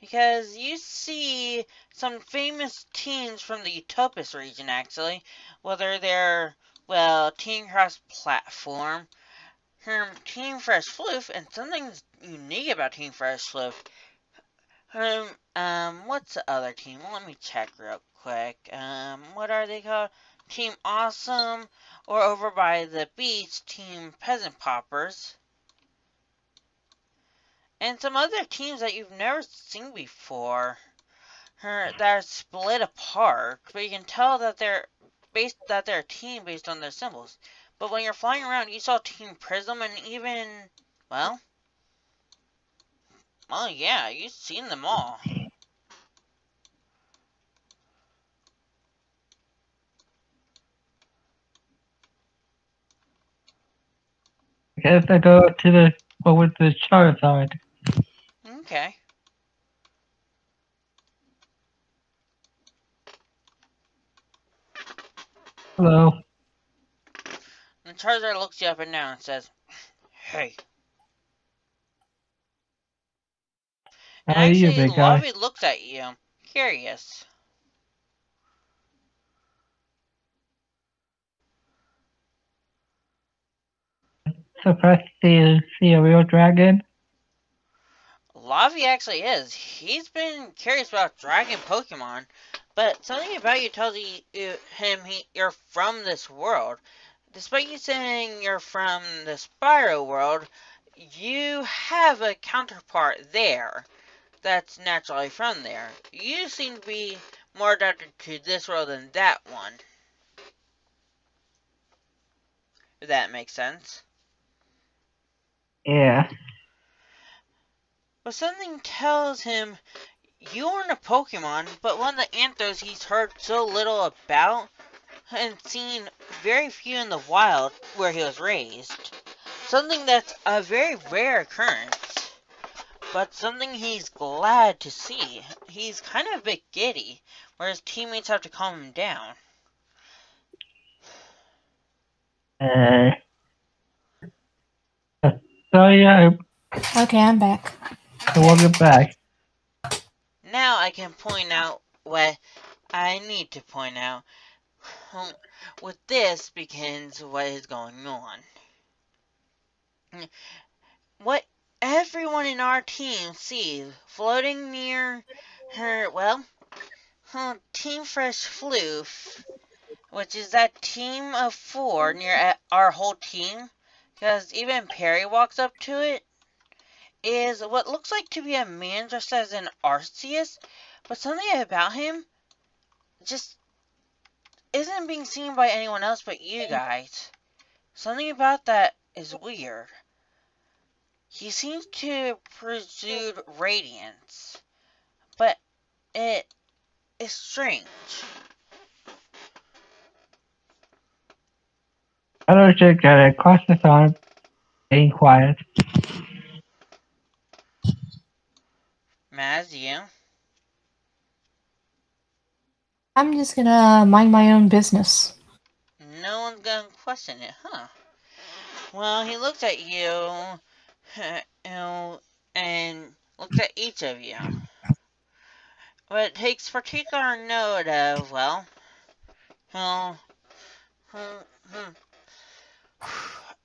because you see some famous teams from the Utopus region, actually, whether they're, well, Team Cross Platform, Team Fresh Floof, and something's unique about Team Fresh Floof. What's the other team? Let me check real quick. What are they called? Team Awesome, or over by the beach, Team Peasant Poppers. And some other teams that you've never seen before. That are split apart, but you can tell that they're a team based on their symbols. But when you're flying around, you saw Team Prism and even, well, yeah, you've seen them all. I guess I go to the with the Charizard. Okay. Hello. And Charizard looks you up and down and says, "Hey." And How are you, actually, big guy? Lavi looks at you, curious. Surprised to see a real dragon? Lavi actually is. He's been curious about dragon Pokemon, but something about you tells you're from this world. Despite you saying you're from the Spyro world, you have a counterpart there that's naturally from there. You seem to be more adapted to this world than that one. If that makes sense. Yeah. But something tells him you aren't a Pokemon, but one of the anthros he's heard so little about and seen very few in the wild where he was raised. Something that's a very rare occurrence, but something he's glad to see. He's kind of a bit giddy, where his teammates have to calm him down. Sorry, Okay, I'm back. welcome back. Now I can point out what I need to point out. With this begins what is going on. What everyone in our team sees floating near her, well, Team Fresh Floof, which is that team of 4 near our whole team, because even Perry walks up to it, is what looks like to be a man dressed as an Arceus, but something about him just isn't being seen by anyone else but you guys. Something about that is weird. He seems to exude radiance, but it is strange. I don't just get it. Cross this on. Being quiet. Maz, you? I'm just gonna mind my own business. No one's gonna question it, huh? Well, he looks at you, and looks at each of you. But takes particular note of, well,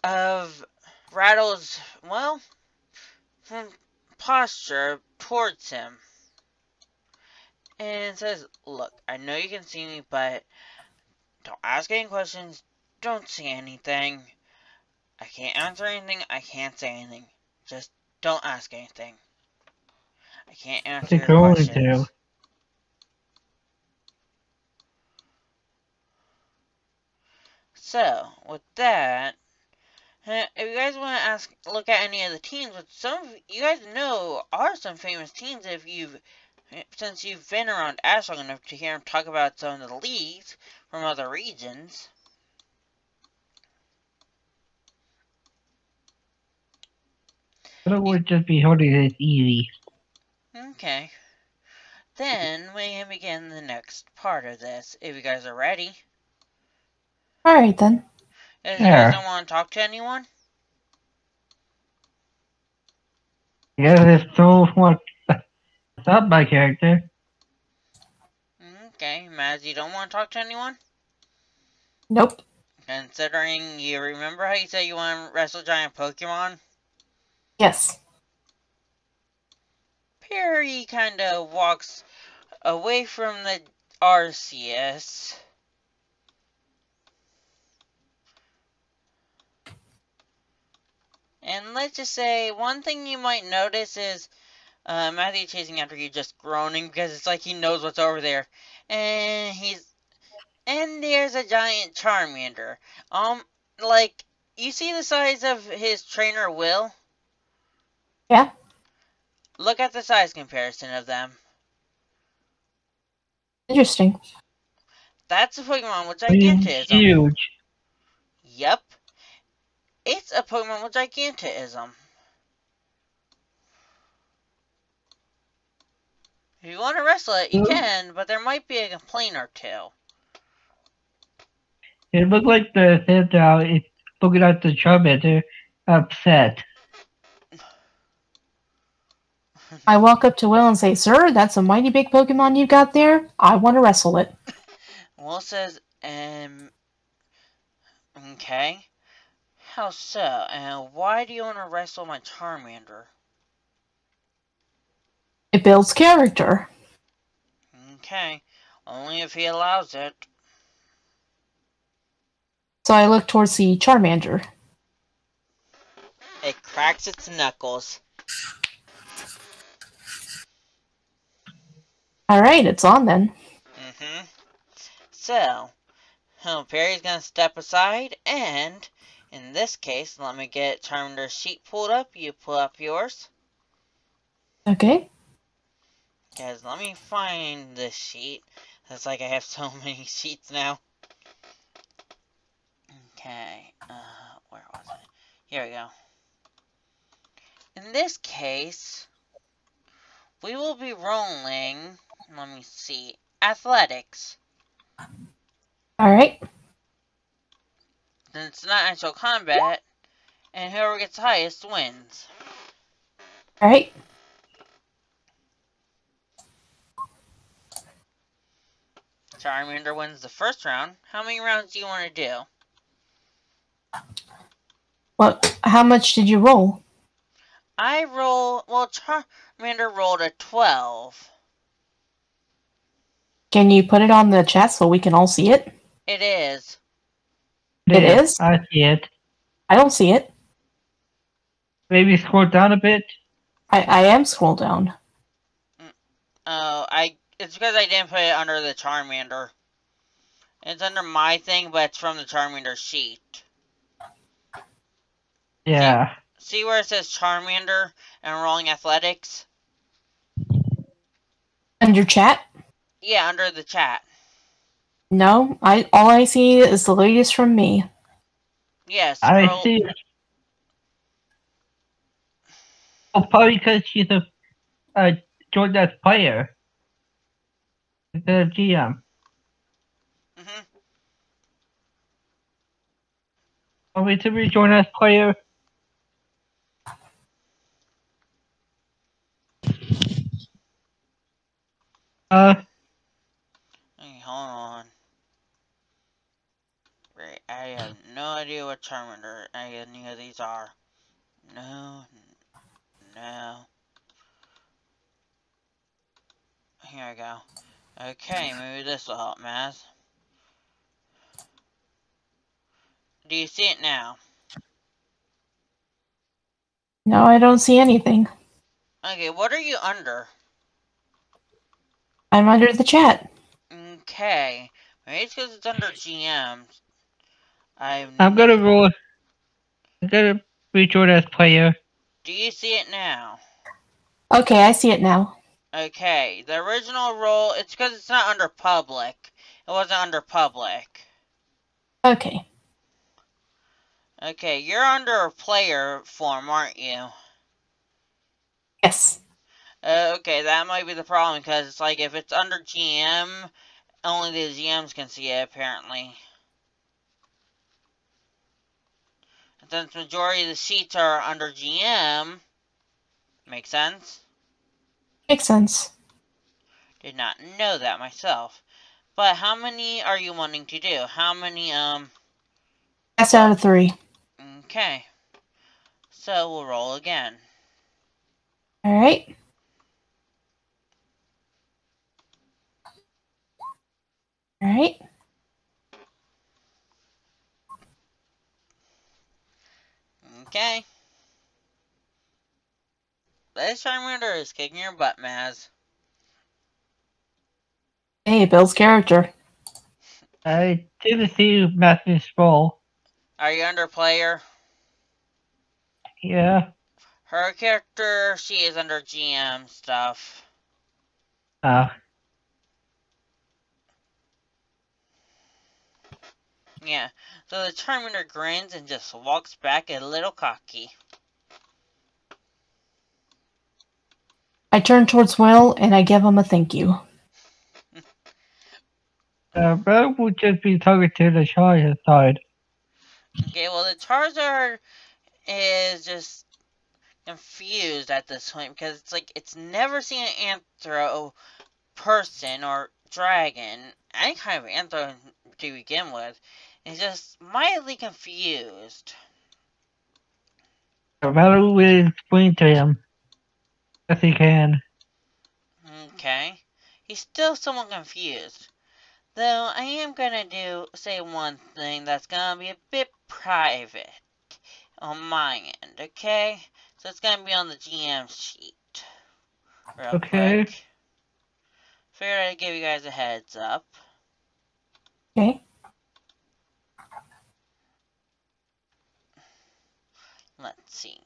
of Rattle's, well, posture towards him. And says, "Look, I know you can see me, but don't ask any questions, don't say anything. I can't answer anything, I can't say anything. Just don't ask anything. I can't answer your questions." So, with that, if you guys want to look at any of the teams, which some of you guys know are some famous teams since you've been around Ash long enough to hear him talk about some of the leagues from other regions. It would just be holding it easy. Okay. Then we can begin the next part of this, if you guys are ready. Alright then. If you guys don't want to talk to anyone? Yeah, there's so much not my character. Okay, Maz, you don't want to talk to anyone? Nope. Considering you remember how you said you want to wrestle giant Pokemon? Yes. Perry kind of walks away from the Arceus. And let's just say, one thing you might notice is Matthew chasing after you just groaning because it's like he knows what's over there. And there's a giant Charmander. Like, you see the size of his trainer Will? Yeah. Look at the size comparison of them. Interesting. That's a Pokemon with He's gigantism. huge. Yep. It's a Pokemon with gigantism. If you want to wrestle it, you can, but there might be a complaint or two. It looked like the Santa is looking at the Charmander upset. I walk up to Will and say, "Sir, that's a mighty big Pokemon you got there. I want to wrestle it." Will says, okay. How so? And why do you want to wrestle my Charmander? It builds character. Okay. Only if he allows it. So I look towards the Charmander. It cracks its knuckles. Alright, it's on then. So, Perry's gonna step aside, and in this case, let me get Charmander's sheet pulled up. You pull up yours. Okay. Guys, let me find this sheet. It's like I have so many sheets now. Okay, where was it? Here we go. In this case, we will be rolling, let me see, athletics. Alright. Then it's not actual combat, and whoever gets highest wins. Alright. Charmander wins the first round. How many rounds do you want to do? How much did you roll? Charmander rolled a 12. Can you put it on the chat so we can all see it? It is. It is? I see it. I don't see it. Maybe scroll down a bit. I am scroll down. Oh, it's because I didn't put it under the Charmander. It's under my thing, but it's from the Charmander sheet. Yeah. See where it says Charmander and rolling athletics? Under chat? Yeah, under the chat. No, all I see is the latest from me. Yes. I see. Oh, probably because she's a Jordan's player. Instead of GM. Are we to be Jordan's player? Okay, hold on. Right, I have no idea what Charmander any of these are. No. Here we go. Okay, maybe this will help, Maz. Do you see it now? No, I don't see anything. Okay, what are you under? I'm under the chat. Okay. Maybe it's because it's under GM. I'm gonna roll. I'm gonna be Jordan's player. Do you see it now? Okay, I see it now. Okay, the original roll, it's because it's not under public. It wasn't under public. Okay. Okay, you're under a player form, aren't you? Yes. Okay, that might be the problem, because it's like if it's under GM, only the GMs can see it, apparently. And since majority of the sheets are under GM, makes sense? Makes sense. Did not know that myself. But how many are you wanting to do? How many, That's out of 3. Okay. So we'll roll again. Alright. Alright. Okay. This Charmander is kicking your butt, Maz. Hey, Bill's character. I didn't see Matthew's roll. Are you under player? Yeah. Her character, she is under GM stuff. Oh. Yeah. So the Charmander grins and just walks back a little cocky. I turn towards Will and I give him a thank you. Bro would just be talking to the Charizard side. Okay, well the Charizard is just confused at this point because it's like it's never seen an Anthro person or dragon, any kind of Anthro to begin with. It's just mildly confused. Rattle will explain to him as he can. Okay. He's still somewhat confused. Though I am gonna say one thing that's gonna be a bit private on my end, okay? So it's gonna be on the GM sheet. Real quick. Figured I'd give you guys a heads up. Okay. Let's see.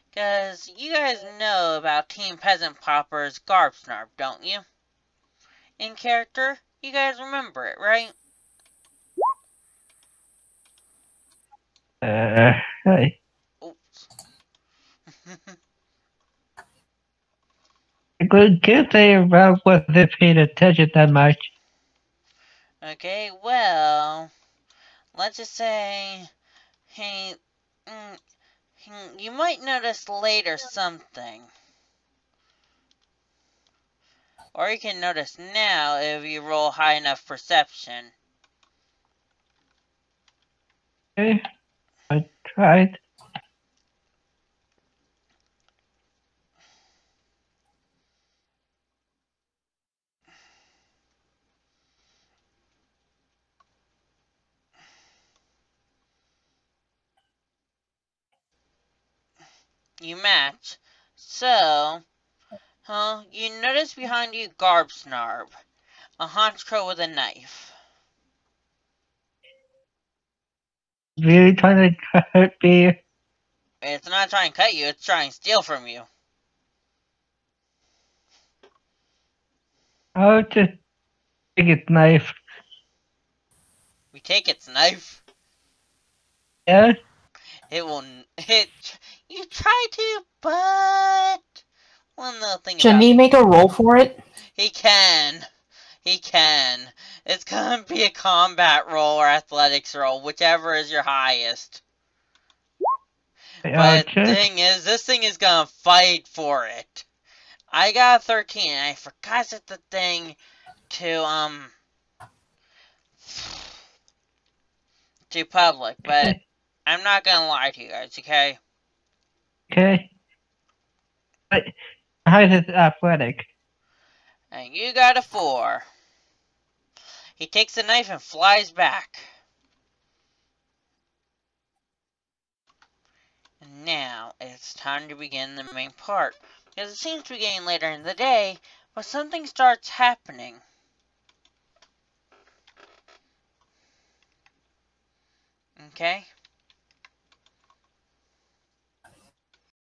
Because you guys know about Team Peasant Popper's Garbsnarb, don't you? In character, you guys remember it, right? Hey. Oops. I can't say Rattle wasn't paying attention that much. Okay, well, let's just say, hey, you might notice later something. Or you can notice now if you roll high enough perception. Okay. I tried. You match. So, you notice behind you Garbsnarb, a honchcrow with a knife. Really trying to hurt me. It's not trying to cut you, it's trying to steal from you. I'll just take its knife. We take its knife. Yeah? It will. You try to, but one little thing Shouldn't about he make a roll for it? he can. He can. It's gonna be a combat roll or athletics roll, whichever is your highest. I'll But the just. thing is, this thing is gonna fight for it. I got a 13, and I forgot to set the thing to public, but I'm not gonna lie to you guys, okay? Okay. But how is it athletic? And you got a 4. He takes the knife and flies back. And now it's time to begin the main part, because it seems to be getting later in the day, but something starts happening. Okay?